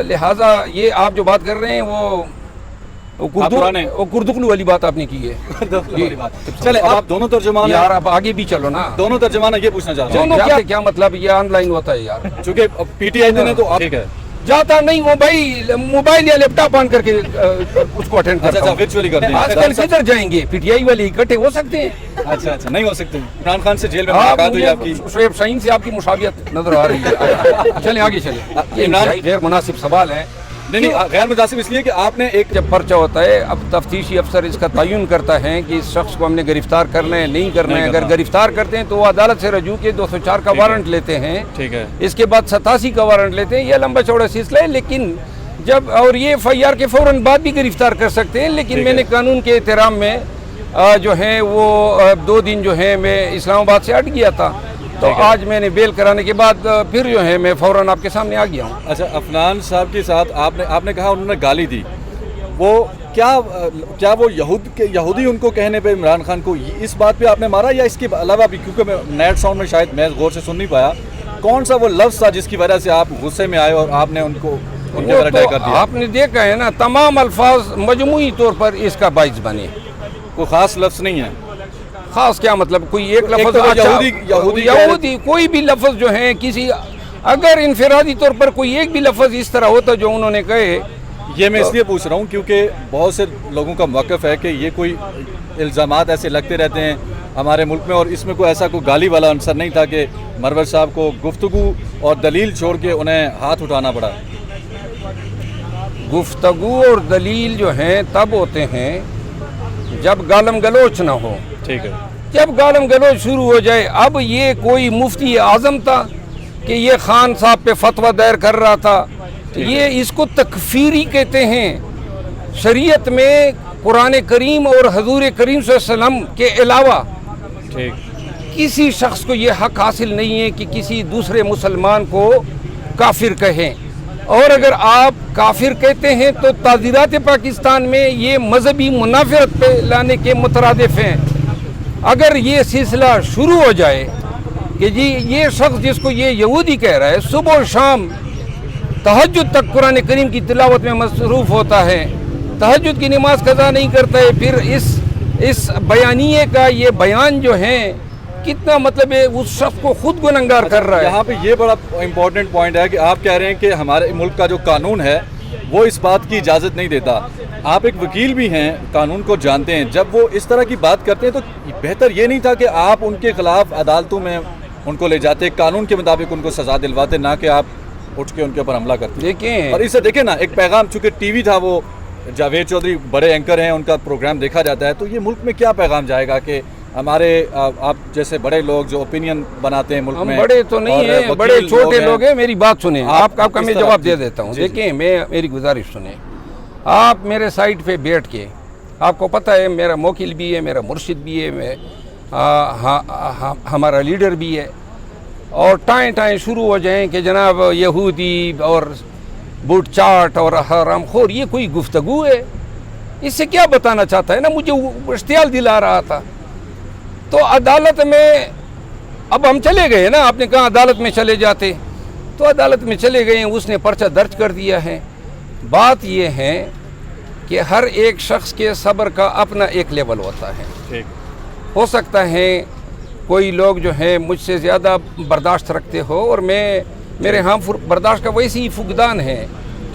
لہٰذا یہ آپ جو بات کر رہے ہیں وہ کردکلو والی بات آپ نے کی ہے. چلے آپ دونوں ترجمان یار آپ آگے بھی چلو نا. دونوں ترجمان یہ پوچھنا چاہ رہا ہوں کیا مطلب یہ آن لائن ہوتا ہے یار. چونکہ پی ٹی آئی نے تو ٹھیک ہے جاتا نہیں وہ بھائی موبائل یا لیپ ٹاپ آن کر کے اس کو اٹینڈ کرتا ہوں. ورچولی کرتے ہیں. آج کل کدھر جائیں گے؟ پی ٹی آئی والے اکٹھے ہو سکتے ہیں؟ اچھا نہیں ہو سکتے. عمران خان سے جیل میں ملاقات ہوئی آپ کی. شعیب شاہین سے آپ کی مشابہت نظر آ رہی ہے. چلیں آگے چلیں. یہ غیر مناسب سوال ہے. نہیں غیر متاثر اس لیے کہ آپ نے ایک جب پرچہ ہوتا ہے اب تفتیشی افسر اس کا تعین کرتا ہے کہ اس شخص کو ہم نے گرفتار کرنا ہے نہیں کرنا ہے. اگر گرفتار کرتے ہیں تو وہ عدالت سے رجوع کے 204 کا وارنٹ لیتے ہیں. ٹھیک ہے. اس کے بعد 87 کا وارنٹ لیتے ہیں. یہ لمبا چوڑا سلسلہ ہے. لیکن جب اور یہ ایف آئی آر کے فوراً بعد بھی گرفتار کر سکتے ہیں. لیکن میں نے قانون کے احترام میں جو ہے وہ 2 دن جو ہے میں اسلام آباد سے ہٹ گیا تھا. تو آج میں نے بیل کرانے کے بعد پھر جو ہے میں فوراً آپ کے سامنے آ گیا ہوں. اچھا عفنان صاحب کے ساتھ آپ نے کہا انہوں نے گالی دی. وہ کیا وہ یہودی ان کو کہنے پہ عمران خان کو اس بات پہ آپ نے مارا یا اس کے علاوہ بھی؟ کیونکہ میں نیٹ ساؤنڈ میں شاید میں غور سے سن نہیں پایا. کون سا وہ لفظ تھا جس کی وجہ سے آپ غصے میں آئے اور آپ نے ان کو ان کے اٹیک کر دیا؟ آپ نے دیکھا ہے نا تمام الفاظ مجموعی طور پر اس کا باعث بنے. کوئی خاص لفظ نہیں ہے. خاص کیا مطلب؟ کوئی ایک لفظ یہودی کوئی بھی لفظ جو ہے کسی اگر انفرادی طور پر کوئی ایک بھی لفظ اس طرح ہوتا جو انہوں نے کہے. یہ میں اس لیے پوچھ رہا ہوں کیونکہ بہت سے لوگوں کا موقف ہے کہ یہ کوئی الزامات ایسے لگتے رہتے ہیں ہمارے ملک میں اور اس میں کوئی ایسا کوئی گالی والا عنصر نہیں تھا کہ مرور صاحب کو گفتگو اور دلیل چھوڑ کے انہیں ہاتھ اٹھانا پڑا. گفتگو اور دلیل جو ہیں تب ہوتے ہیں جب گالم گلوچ نہ ہو. ٹھیک ہے. جب گالم گلوچ شروع ہو جائے. اب یہ کوئی مفتی اعظم تھا کہ یہ خان صاحب پہ فتویٰ دائر کر رہا تھا. یہ اس کو تکفیری کہتے ہیں. شریعت میں قرآن کریم اور حضور کریم صلی اللہ علیہ وسلم کے علاوہ کسی شخص کو یہ حق حاصل نہیں ہے کہ کسی دوسرے مسلمان کو کافر کہیں. اور اگر آپ کافر کہتے ہیں تو تعزیرات پاکستان میں یہ مذہبی منافرت پہ لانے کے مترادف ہیں. اگر یہ سلسلہ شروع ہو جائے کہ جی یہ شخص جس کو یہ یہودی کہہ رہا ہے صبح و شام تہجد تک قرآن کریم کی تلاوت میں مصروف ہوتا ہے, تہجد کی نماز قضا نہیں کرتا ہے, پھر اس بیانیے کا یہ بیان جو ہے کتنا مطلب ہے اس شخص کو خود گنہگار کر رہا ہے. یہاں پہ یہ بڑا امپورٹنٹ پوائنٹ ہے کہ آپ کہہ رہے ہیں کہ ہمارے ملک کا جو قانون ہے وہ اس بات کی اجازت نہیں دیتا. آپ ایک وکیل بھی ہیں, قانون کو جانتے ہیں. جب وہ اس طرح کی بات کرتے ہیں تو بہتر یہ نہیں تھا کہ آپ ان کے خلاف عدالتوں میں ان کو لے جاتے, قانون کے مطابق ان کو سزا دلواتے, نہ کہ آپ اٹھ کے ان کے اوپر حملہ کرتے. دیکھیں اور اسے دیکھیں نا ایک پیغام, چونکہ ٹی وی تھا, وہ جاوید چودھری بڑے اینکر ہیں, ان کا پروگرام دیکھا جاتا ہے, تو یہ ملک میں کیا پیغام جائے گا کہ ہمارے آپ جیسے بڑے لوگ جو اوپینین بناتے ہیں ملک میں, بڑے تو نہیں ہیں, بڑے چھوٹے لوگ ہیں. میری بات سنیں, آپ کا میں جواب دے دیتا ہوں. دیکھیں میری گزارش سنیں. آپ میرے سائٹ پہ بیٹھ کے, آپ کو پتہ ہے میرا موکل بھی ہے, میرا مرشد بھی ہے, ہمارا لیڈر بھی ہے, اور ٹائیں شروع ہو جائیں کہ جناب یہودی اور بوٹ چاٹ اور حرام خور, یہ کوئی گفتگو ہے؟ اس سے کیا بتانا چاہتا ہے نا, مجھے اشتعال دلا رہا تھا. تو عدالت میں اب ہم چلے گئے نا, آپ نے کہا عدالت میں چلے جاتے, تو عدالت میں چلے گئے, اس نے پرچہ درج کر دیا ہے. بات یہ ہے کہ ہر ایک شخص کے صبر کا اپنا ایک لیول ہوتا ہے. ہو سکتا ہے کوئی لوگ جو ہیں مجھ سے زیادہ برداشت رکھتے ہو, اور میرے ہاں برداشت کا ویسے ہی فقدان ہے,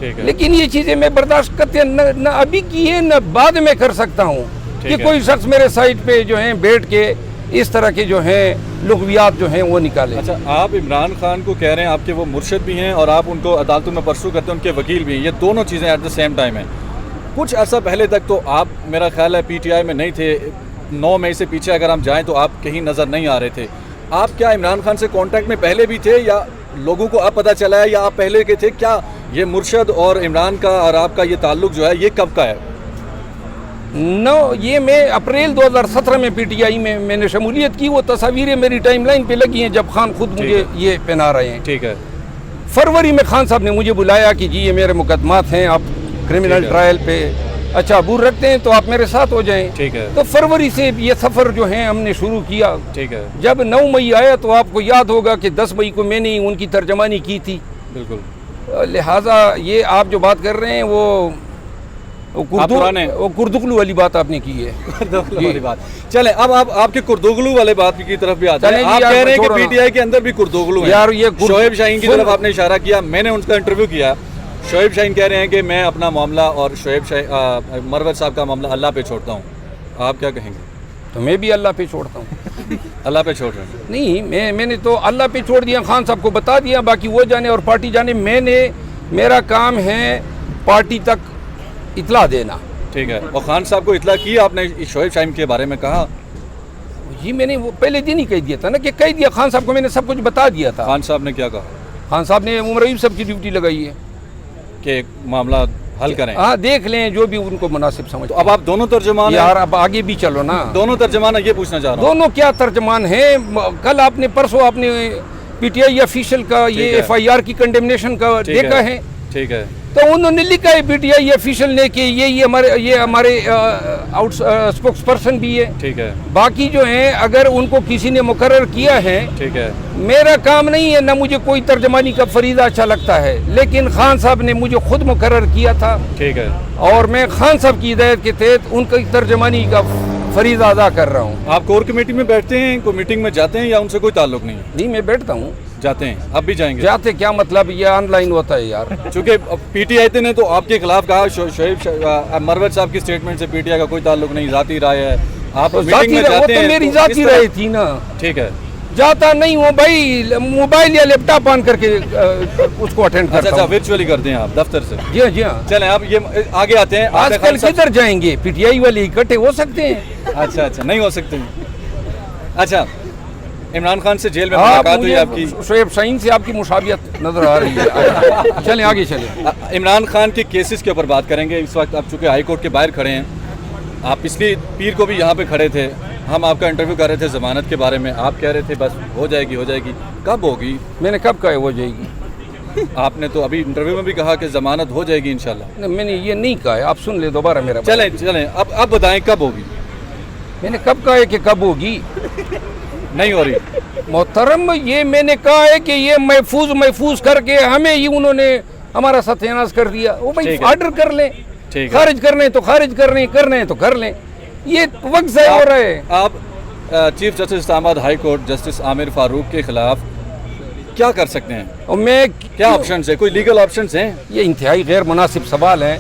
لیکن یہ چیزیں میں برداشت کرتے نہ ابھی کی ہے نہ بعد میں کر سکتا ہوں کہ کوئی شخص میرے سائٹ پہ جو ہیں بیٹھ کے اس طرح کے جو ہیں لغویات جو ہیں وہ نکالے. اچھا, آپ عمران خان کو کہہ رہے ہیں آپ کے وہ مرشد بھی ہیں اور آپ ان کو عدالتوں میں پرسو کرتے ہیں, ان کے وکیل بھی ہیں, یہ دونوں چیزیں ایٹ دا سیم ٹائم ہیں. کچھ عرصہ پہلے تک تو آپ میرا خیال ہے پی ٹی آئی میں نہیں تھے. 9 مئی سے پیچھے اگر ہم جائیں تو آپ کہیں نظر نہیں آ رہے تھے. آپ کیا عمران خان سے کانٹیکٹ میں پہلے بھی تھے یا لوگوں کو اب پتہ چلا ہے, یا آپ پہلے کے تھے؟ کیا یہ مرشد اور عمران کا اور آپ کا یہ تعلق جو ہے یہ کب کا ہے؟ یہ میں اپریل 2017 میں پی ٹی آئی میں نے شمولیت کی. وہ تصاویریں میری ٹائم لائن پہ لگی ہیں جب خان خود مجھے یہ پہنا رہے ہیں. ٹھیک ہے. فروری میں خان صاحب نے مجھے بلایا کہ جی یہ میرے مقدمات ہیں, آپ کرمنل ٹرائل پہ اچھا عبور رکھتے ہیں تو آپ میرے ساتھ ہو جائیں. ٹھیک ہے. تو فروری سے یہ سفر جو ہے ہم نے شروع کیا. ٹھیک ہے. جب 9 مئی آیا تو آپ کو یاد ہوگا کہ 10 مئی کو میں نے ان کی ترجمانی کی تھی. بالکل. لہٰذا یہ آپ جو بات کر رہے ہیں وہ کردغلو والی بات آپ نے کی ہے. کردغلو والی بات. چلیں اب آپ کے کردغلو والے بات کی طرف بھی آتے ہیں. آپ کہہ رہے ہیں کہ پی ٹی آئی کے اندر بھی کردغلو ہیں. شعیب شاہین کی طرف آپ نے اشارہ کیا, میں نے ان کا انٹرویو کیا. شعیب شاہین کہہ رہے ہیں کہ میں اپنا معاملہ اور مروت صاحب کا معاملہ اللہ پہ چھوڑتا ہوں. آپ کیا کہیں گے؟ تو میں بھی اللہ پہ چھوڑتا ہوں. اللہ پہ چھوڑ رہے ہیں؟ نہیں, میں نے تو اللہ پہ چھوڑ دیا, خان صاحب کو بتا دیا, باقی وہ جانے اور پارٹی جانے. میرا کام ہے پارٹی تک اطلاع دینا. ٹھیک ہے. اور خان صاحب کو اطلاع کی آپ نے شعیب شاہین کے بارے میں کہا؟ جی میں نے وہ پہلے دن ہی کہہ دیا تھا نا, کہ کہہ دیا خان صاحب کو, میں نے سب کچھ بتا دیا تھا. خان صاحب نے کیا کہا؟ خان صاحب نے عمر ایوب صاحب کی ڈیوٹی لگائی ہے کہ معاملہ حل کریں. ہاں دیکھ لیں جو بھی ان کو مناسب سمجھ. تو اب آپ دونوں ترجمان یار, اب آگے بھی چلو نا. دونوں ترجمان یہ پوچھنا چاہ رہا ہوں. دونوں کیا ترجمان ہیں؟ کل آپ نے پرسوں آپ نے پی ٹی آئی آفیشل کا یہ ایف آئی آر کی کنڈیمنیشن کا دیکھا ہے. ٹھیک ہے. تو انہوں نے لکھا ہے پی ٹی آئی آفیشل نے کہ یہ ہمارے آؤٹ اسپوکس پرسن بھی ہے. ٹھیک ہے. باقی جو ہیں اگر ان کو کسی نے مقرر کیا ہے, ٹھیک ہے, میرا کام نہیں ہے, نہ مجھے کوئی ترجمانی کا فریضہ اچھا لگتا ہے, لیکن خان صاحب نے مجھے خود مقرر کیا تھا. ٹھیک ہے. اور میں خان صاحب کی ہدایت کے تحت ان کی ترجمانی کا فریضہ ادا کر رہا ہوں. آپ کور کمیٹی میں بیٹھتے ہیں, کوئی میٹنگ میں جاتے ہیں یا ان سے کوئی تعلق نہیں ہے؟ نہیں, میں بیٹھتا ہوں. جاتے ہیں؟ اب بھی جائیں گے؟ جاتے کیا مطلب, یہ آن لائن ہوتا ہے یار. چونکہ پی ٹی آئی نے تو آپ کے خلاف کہا, شعیب مروت صاحب کی اسٹیٹمنٹ سے پی ٹی آئی کا کوئی تعلق نہیں, ذاتی رائے ہے. آپ میٹنگ میں جاتے ہیں؟ میری ذاتی رائے تھی نا. ٹھیک ہے. جاتا نہیں ہوں بھائی, موبائل یا لیپ ٹاپ آن کر کے اس کو اٹینڈ کرتا ہوں. اچھا, ورچولی کرتے ہیں آپ دفتر سے؟ جی ہاں, جی ہاں. چلیں آپ یہ آگے آتے ہیں. آج کل کدھر جائیں گے, پی ٹی آئی والے اکٹھے ہو سکتے ہیں؟ اچھا, نہیں ہو سکتے. اچھا, عمران خان سے جیل میں ملاقات ہوئی آپ کی. شعیب شاہین سے آپ کی مشابہت نظر آ رہی ہے. چلیں آگے چلیں. عمران خان کے کیسز کے اوپر بات کریں گے. اس وقت آپ چونکہ ہائی کورٹ کے باہر کھڑے ہیں, آپ پچھلی پیر کو بھی یہاں پہ کھڑے تھے, ہم آپ کا انٹرویو کر رہے تھے ضمانت کے بارے میں. آپ کہہ رہے تھے بس ہو جائے گی. کب ہوگی؟ میں نے کب کہا ہو جائے گی؟ آپ نے تو ابھی انٹرویو میں بھی کہا کہ ضمانت ہو جائے گی انشاءاللہ. میں نے یہ نہیں کہا ہے, آپ سن لیں دوبارہ میرا. چلیں اب بتائیں کب ہوگی. میں نے کب کہا ہے کہ کب ہوگی؟ نہیں ہو رہی. محترم, یہ میں نے کہا ہے کہ یہ محفوظ کر کے ہمیں ہی انہوں نے ہمارا ستیہ ناش کر دیا. وہ بھائی آرڈر کر لیں, خارج کرنے تو خارج کرنے تو کر لیں. یہ وقت ضائع ہو رہا ہے. آپ چیف جسٹس اسلام آباد ہائی کورٹ جسٹس عامر فاروق کے خلاف کیا کر سکتے ہیں؟ اور میں کیا آپشنز ہیں؟ کوئی لیگل آپشنز ہیں؟ یہ انتہائی غیر مناسب سوال ہے.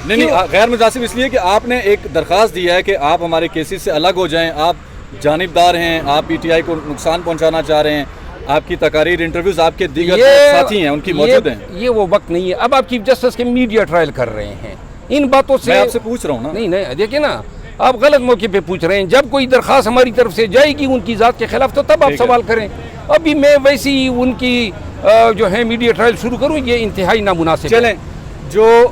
نہیں, غیر مناسب اس لیے کہ آپ نے ایک درخواست دی ہے کہ آپ ہمارے کیسز سے الگ ہو جائیں. آپ جانبدار ہیں, آپ پی ٹی آئی کو نقصان پہنچانا چاہ رہے ہیں. آپ کی تقاریر, انٹرویوز آپ کے دیگر ساتھی ہیں ان کی موجود ہیں. یہ وہ وقت نہیں ہے. اب آپ چیف جسٹس کے میڈیا ٹرائل کر رہے ہیں, ان باتوں سے میں آپ سے پوچھ رہا ہوں نا. نہیں دیکھیں نا, آپ غلط موقع پہ پوچھ رہے ہیں. جب کوئی درخواست ہماری طرف سے جائے گی ان کی ذات کے خلاف تو تب آپ سوال کریں. ابھی میں ویسی ہی ان کی جو ہے میڈیا ٹرائل شروع کروں, یہ انتہائی نامناسب. چلیں, جو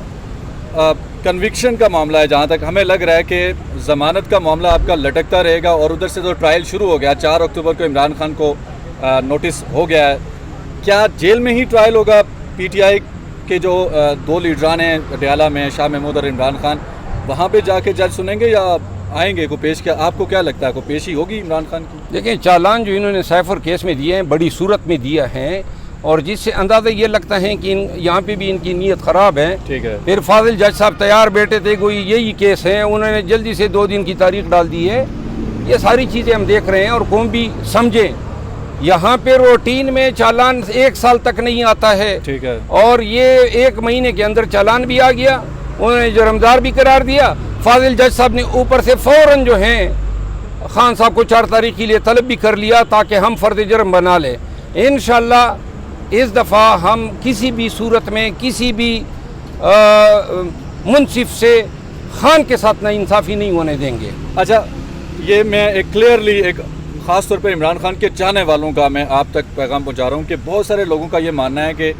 کنوکشن کا معاملہ ہے, جہاں تک ہمیں لگ رہا ہے کہ ضمانت کا معاملہ آپ کا لٹکتا رہے گا, اور ادھر سے تو ٹرائل شروع ہو گیا. 4 اکتوبر کو عمران خان کو نوٹس ہو گیا ہے. کیا جیل میں ہی ٹرائل ہوگا؟ پی ٹی آئی کے جو 2 لیڈران ہیں پٹیالہ میں, شاہ محمود اور عمران خان, وہاں پہ جا کے جج سنیں گے یا آئیں گے کو پیش؟ کیا آپ کو کیا لگتا ہے کو پیشی ہوگی عمران خان کی؟ دیکھیں, چالان جو انہوں نے سائفر کیس میں دیے ہیں بڑی صورت میں دیا ہے, اور جس سے اندازہ یہ لگتا ہے کہ یہاں پہ بھی ان کی نیت خراب ہے. ٹھیک ہے. پھر فاضل جج صاحب تیار بیٹھے تھے, کوئی یہی کیس ہے, انہوں نے جلدی سے 2 دن کی تاریخ ڈال دی ہے. یہ ساری چیزیں ہم دیکھ رہے ہیں, اور قوم بھی سمجھیں. یہاں پہ روٹین میں چالان 1 سال تک نہیں آتا ہے. ٹھیک ہے. اور یہ 1 مہینے کے اندر چالان بھی آ گیا, انہوں نے جرمدار بھی قرار دیا. فاضل جج صاحب نے اوپر سے فوراً جو ہیں خان صاحب کو 4 تاریخ کے لیے طلب بھی کر لیا تاکہ ہم فرد جرم بنا لیں. انشاءاللہ اس دفعہ ہم کسی بھی صورت میں کسی بھی منصف سے خان کے ساتھ نا انصافی نہیں ہونے دیں گے. اچھا, یہ میں ایک کلیئرلی ایک خاص طور پہ عمران خان کے چاہنے والوں کا میں آپ تک پیغام پہنچا رہا ہوں کہ بہت سارے لوگوں کا یہ ماننا ہے کہ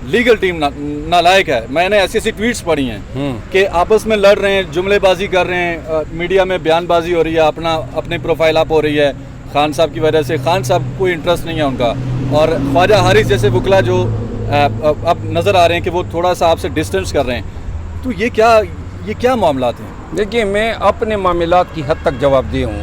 لیگل ٹیم نالائق ہے. میں نے ایسی ٹویٹس پڑھی ہیں کہ آپس میں لڑ رہے ہیں, جملے بازی کر رہے ہیں, میڈیا میں بیان بازی ہو رہی ہے, اپنی پروفائل اپ ہو رہی ہے خان صاحب کی وجہ سے. خان صاحب کوئی انٹرسٹ نہیں ہے ان کا, اور خواجہ حارث جیسے وکلا جو اب نظر آ رہے ہیں کہ وہ تھوڑا سا آپ سے ڈسٹینس کر رہے ہیں. تو یہ کیا معاملات ہیں؟ دیکھیے, میں اپنے معاملات کی حد تک جواب دہ ہوں.